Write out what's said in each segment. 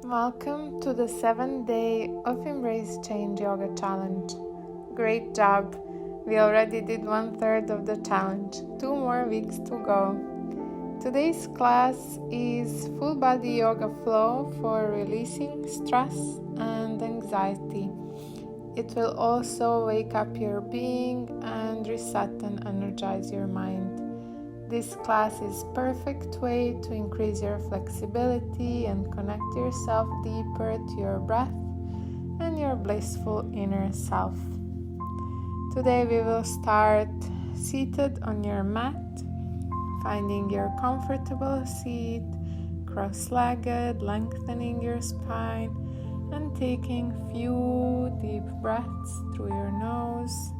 Welcome to the 7-day of Embrace Change Yoga Challenge. Great job! We already did 1/3 of the challenge. 2 more weeks to go. Today's class is full body yoga flow for releasing stress and anxiety. It will also wake up your being and reset and energize your mind. This class is perfect way to increase your flexibility and connect yourself deeper to your breath and your blissful inner self. Today we will start seated on your mat, finding your comfortable seat, cross-legged, lengthening your spine, and taking few deep breaths through your nose.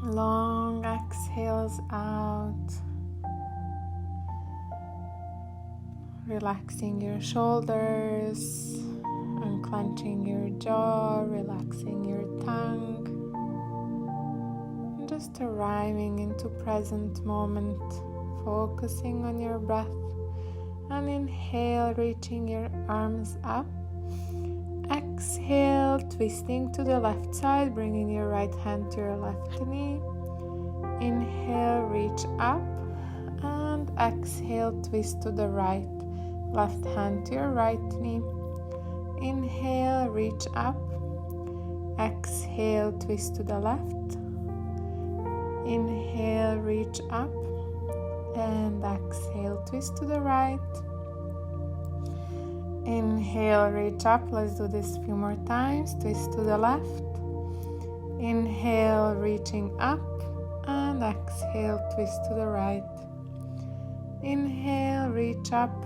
Long exhales out, relaxing your shoulders, unclenching your jaw, relaxing your tongue, and just arriving into present moment, focusing on your breath. And inhale, reaching your arms up. Exhale, twisting to the left side, bringing your right hand to your left knee. Inhale, reach up, and exhale, twist to the right. Left hand to your right knee. Inhale, reach up. Exhale, twist to the left. Inhale, reach up, and exhale, twist to the right. Inhale, reach up. Let's do this a few more times. Twist to the left. Inhale, reaching up, and exhale, twist to the right. Inhale, reach up.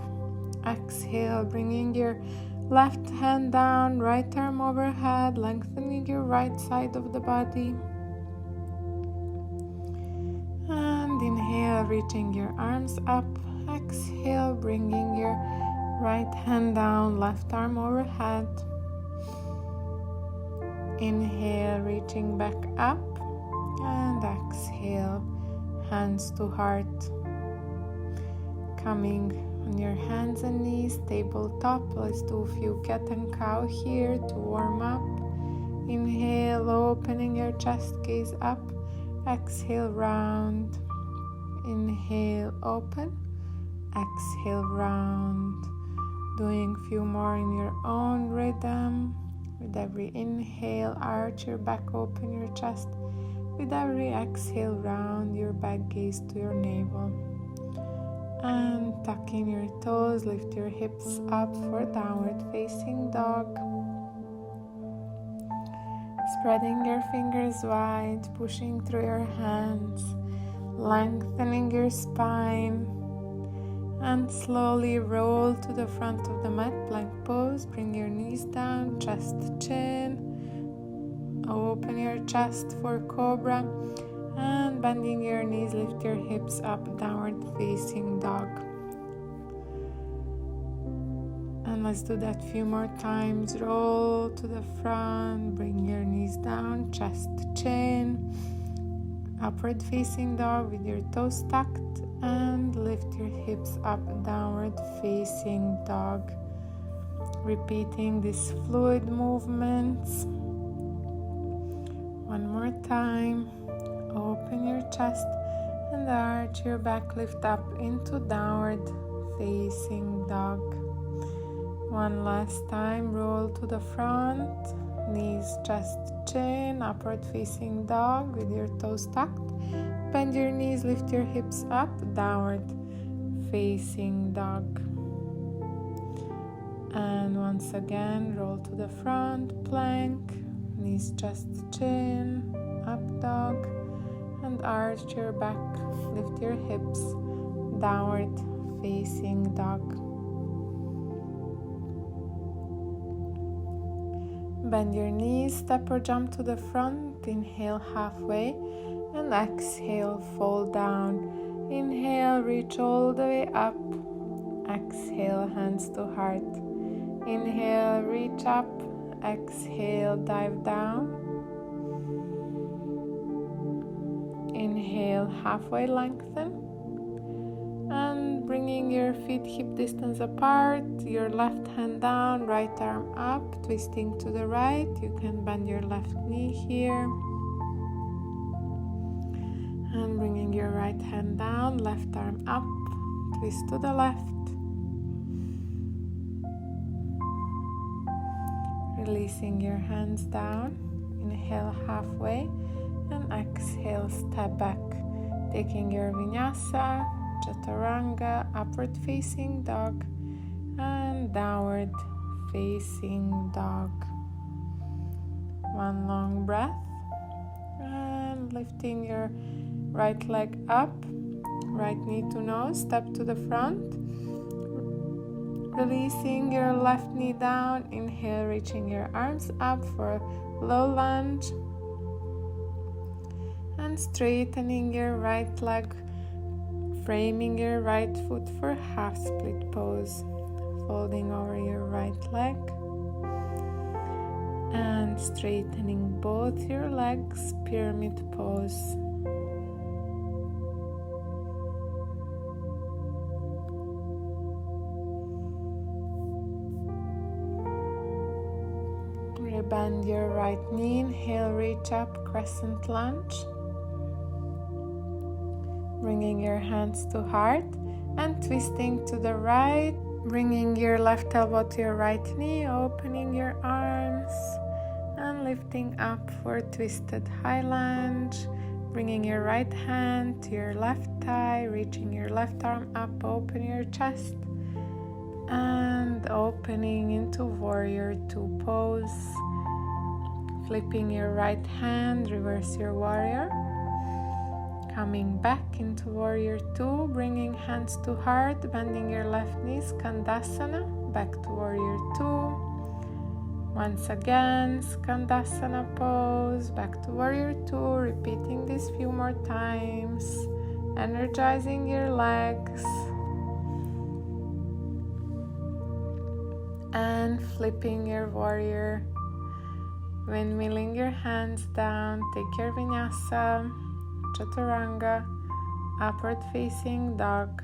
Exhale, bringing your left hand down, right arm overhead, lengthening your right side of the body. And inhale, reaching your arms up. Exhale, bringing your right hand down, left arm overhead. Inhale, reaching back up, and exhale, hands to heart. Coming on your hands and knees, tabletop. Let's do a few cat and cow here to warm up. Inhale, opening your chest, gaze up. Exhale, round. Inhale, open. Exhale, round. Doing a few more in your own rhythm. With every inhale, arch your back, open your chest. With every exhale, round your back, gaze to your navel. And tuck in your toes, lift your hips up for downward facing dog. Spreading your fingers wide, pushing through your hands, lengthening your spine. And slowly roll to the front of the mat, plank pose. Bring your knees down, chest to chin. Open your chest for cobra. And bending your knees, lift your hips up, downward facing dog. And let's do that a few more times. Roll to the front, bring your knees down, chest to chin. Upward facing dog with your toes tucked. And lift your hips up, downward facing dog. Repeating these fluid movements. One more time. Open your chest and arch your back, lift up into downward facing dog. One last time. Roll to the front, knees, chest, chin, upward facing dog with your toes tucked. Bend your knees, lift your hips up, downward facing dog. And once again, roll to the front, plank, knees, chest, chin, up dog, and arch your back, lift your hips, downward facing dog. Bend your knees, step or jump to the front, inhale halfway, and exhale, fall down. Inhale, reach all the way up. Exhale, hands to heart. Inhale, reach up. Exhale, dive down. Inhale, halfway lengthen. And bring bringing your feet hip distance apart, your left hand down, right arm up, twisting to the right. You can bend your left knee here. And bringing your right hand down, left arm up, twist to the left. Releasing your hands down. Inhale halfway and exhale, step back. Taking your vinyasa, chaturanga, upward facing dog, and downward facing dog. One long breath. And lifting your right leg up, right knee to nose, step to the front. Releasing your left knee down. Inhale, reaching your arms up for a low lunge. And straightening your right leg, framing your right foot for half split pose. Folding over your right leg. And straightening both your legs, pyramid pose. Bend your right knee, inhale, reach up, crescent lunge. Bringing your hands to heart and twisting to the right. Bringing your left elbow to your right knee, opening your arms and lifting up for twisted high lunge. Bringing your right hand to your left thigh, reaching your left arm up, open your chest and opening into warrior two pose. Flipping your right hand, reverse your warrior. Coming back into warrior two, bringing hands to heart, bending your left knee, Skandasana, back to warrior two. Once again, Skandasana pose, back to warrior two, repeating this few more times, energizing your legs. And flipping your warrior. Windmilling your hands down, take your vinyasa, chaturanga, upward facing dog,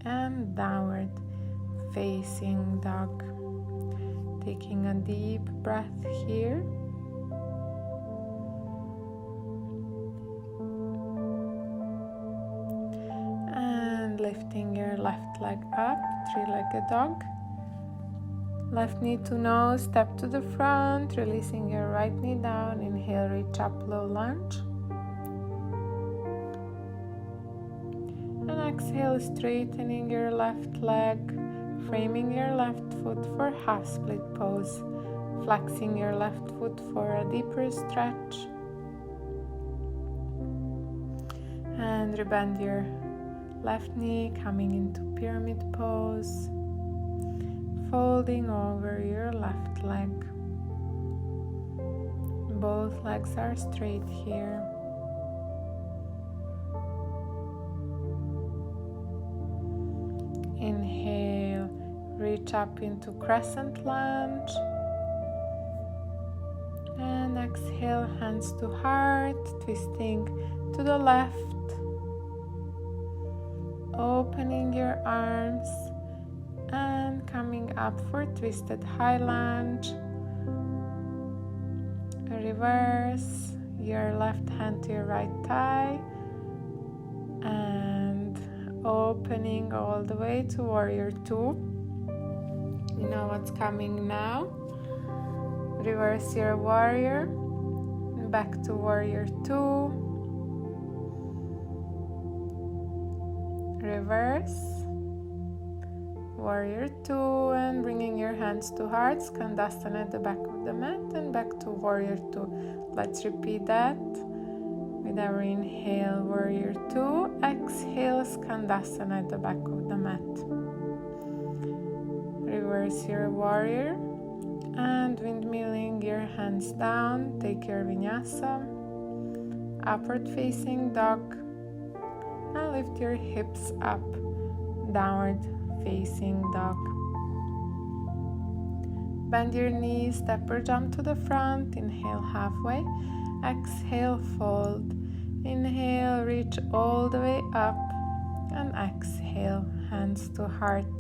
and downward facing dog. Taking a deep breath here. And lifting your left leg up, three-legged dog. Left knee to nose, step to the front, releasing your right knee down. Inhale, reach up, low lunge. And exhale, straightening your left leg, framing your left foot for half split pose. Flexing your left foot for a deeper stretch. And rebend your left knee, coming into pyramid pose. Folding over your left leg. Both legs are straight here. Inhale, reach up into crescent lunge. And exhale, hands to heart, twisting to the left. Opening your arms. And coming up for twisted high lunge. Reverse your left hand to your right thigh and opening all the way to warrior two. You know what's coming now. Reverse your warrior, back to warrior two. Reverse. Warrior two, and bringing your hands to heart, Skandasana at the back of the mat, and back to warrior two. Let's repeat that with every inhale, warrior two, exhale, Skandasana at the back of the mat. Reverse your warrior and windmilling your hands down, take your vinyasa, upward facing dog, and lift your hips up, downward facing dog. Bend your knees, step or jump to the front. Inhale halfway. Exhale, fold. Inhale, reach all the way up. And exhale, hands to heart.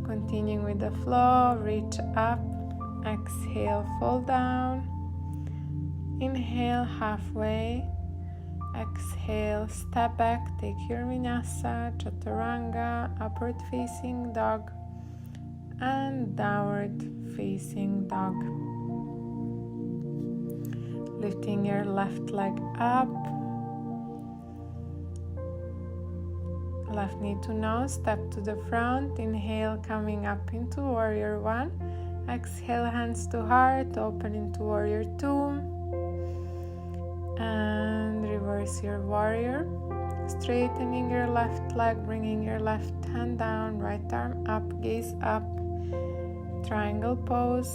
Continuing with the flow, reach up, exhale, fall down. Inhale halfway, exhale, step back, take your vinyasa, chaturanga, upward facing dog, and downward facing dog. Lifting your left leg up, left knee to nose, step to the front. Inhale, coming up into warrior one. Exhale, hands to heart, open into warrior two. And reverse your warrior. Straightening your left leg, bringing your left hand down, right arm up, gaze up. Triangle pose.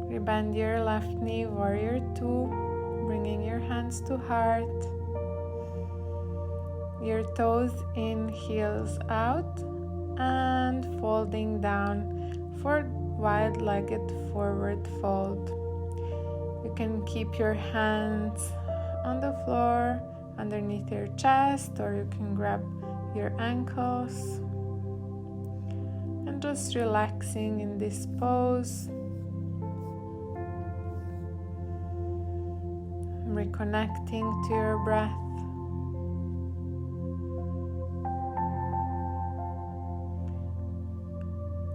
Rebend your left knee, warrior two, bringing your hands to heart. Your toes in, heels out, and folding down for wide-legged forward fold. You can keep your hands on the floor underneath your chest, or you can grab your ankles. And just relaxing in this pose. Reconnecting to your breath.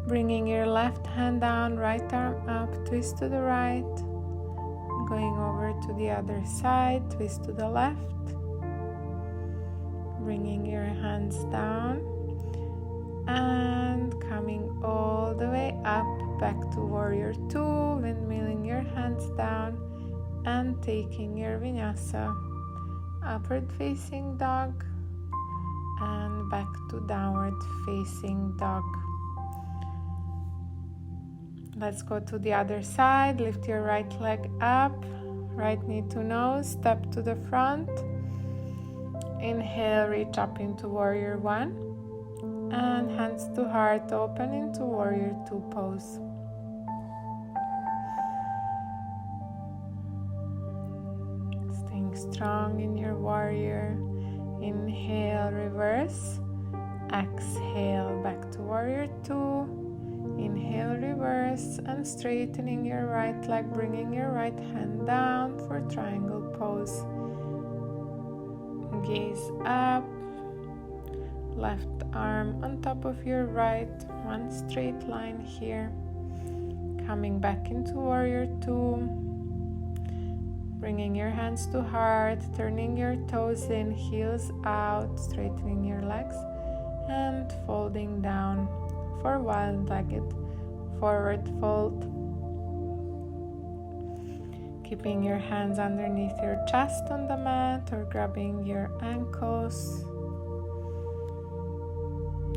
Bringing your left hand down, right arm up, twist to the right. Going over to the other side, twist to the left. Bringing your hands down and coming all the way up, back to warrior two, windmilling your hands down and taking your vinyasa, upward facing dog and back to downward facing dog. Let's go to the other side. Lift your right leg up, right knee to nose, step to the front. Inhale, reach up into warrior one, and hands to heart, open into warrior two pose. Staying strong in your warrior. Inhale, reverse. Exhale, back to warrior two. Inhale, reverse, and straightening your right leg, bringing your right hand down for triangle pose. Gaze up, left arm on top of your right, one straight line here. Coming back into warrior two, bringing your hands to heart, turning your toes in, heels out, straightening your legs, and folding down for wide-legged forward fold. Keeping your hands underneath your chest on the mat or grabbing your ankles,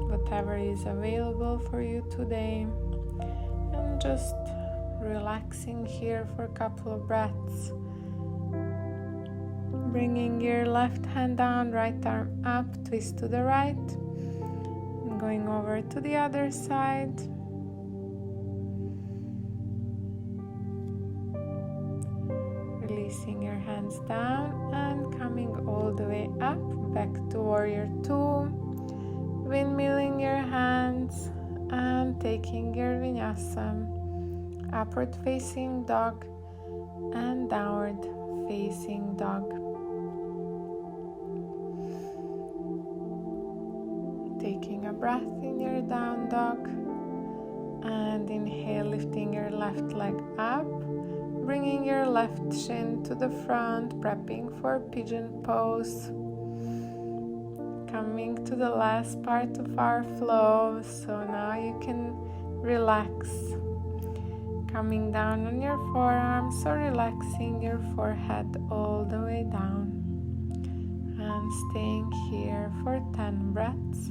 whatever is available for you today, and just relaxing here for a couple of breaths. Bringing your left hand down, right arm up, twist to the right. Going over to the other side. Releasing your hands down and coming all the way up, back to warrior two. Windmilling your hands and taking your vinyasa. Upward facing dog and downward facing dog. Taking a breath in your down dog, and inhale, lifting your left leg up, bringing your left shin to the front, prepping for pigeon pose. Coming to the last part of our flow, so now you can relax. Coming down on your forearms, so relaxing your forehead all the way down, and staying here for 10 breaths.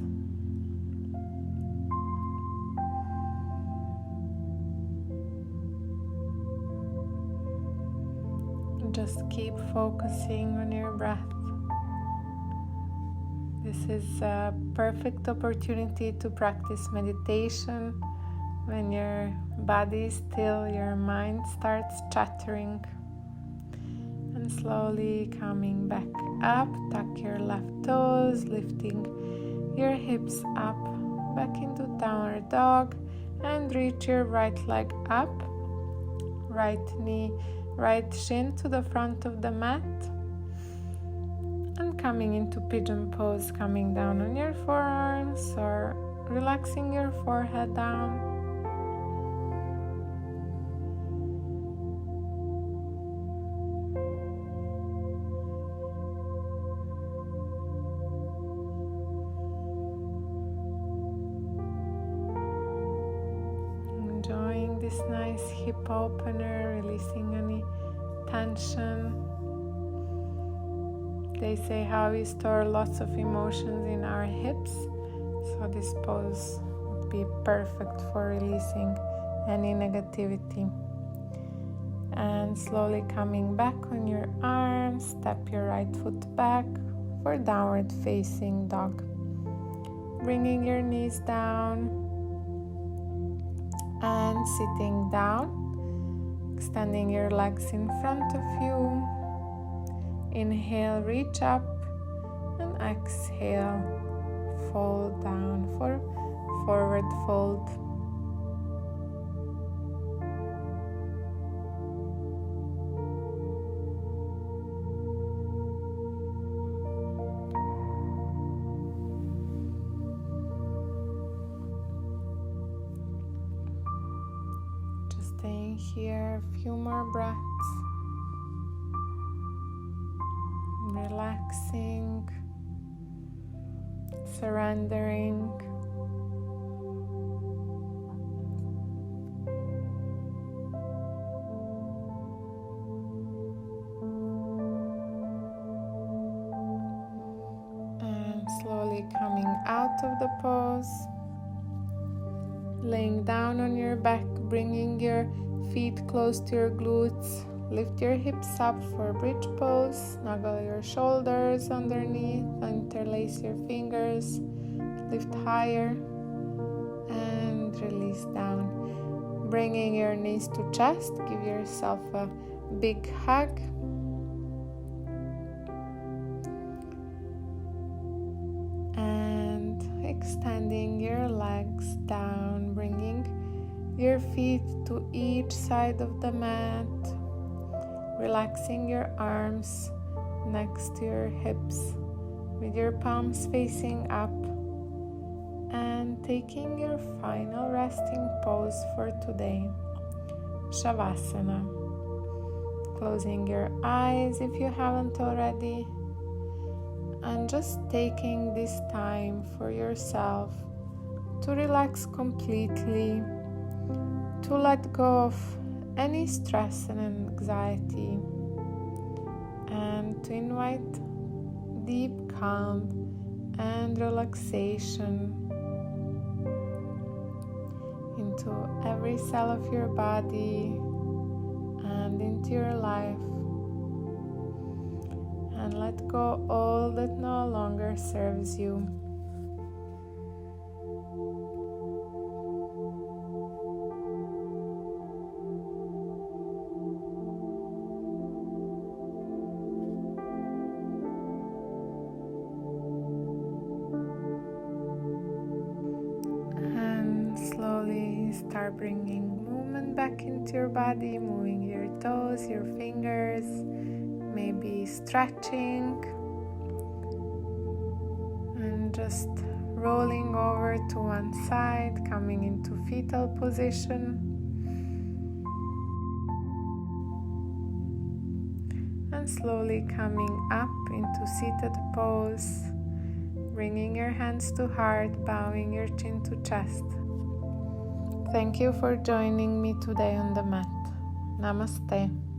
Just keep focusing on your breath. This is a perfect opportunity to practice meditation. When your body is still, your mind starts chattering, and slowly coming back up, tuck your left toes, lifting your hips up, back into downward dog, and reach your right leg up, right knee, right shin to the front of the mat, and coming into pigeon pose, coming down on your forearms or relaxing your forehead down. Enjoying this nice hip opener, releasing any tension. They say how we store lots of emotions in our hips, so this pose would be perfect for releasing any negativity. And slowly coming back on your arms, step your right foot back for downward facing dog. Bringing your knees down and sitting down, extending your legs in front of you. Inhale, reach up, and exhale, fold down for forward fold. Just staying here a few more breaths. Relaxing, surrendering, and slowly coming out of the pose, laying down on your back, bringing your feet close to your glutes. Lift your hips up for bridge pose, snuggle your shoulders underneath, interlace your fingers, lift higher and release down. Bringing your knees to chest, give yourself a big hug. And extending your legs down, bringing your feet to each side of the mat. Relaxing your arms next to your hips with your palms facing up, and taking your final resting pose for today, Shavasana. Closing your eyes if you haven't already, and just taking this time for yourself to relax completely, to let go of any stress and anxiety, and to invite deep calm and relaxation into every cell of your body and into your life, and let go all that no longer serves you. Slowly start bringing movement back into your body, moving your toes, your fingers, maybe stretching, and just rolling over to one side, coming into fetal position, and slowly coming up into seated pose, bringing your hands to heart, bowing your chin to chest. Thank you for joining me today on the mat. Namaste.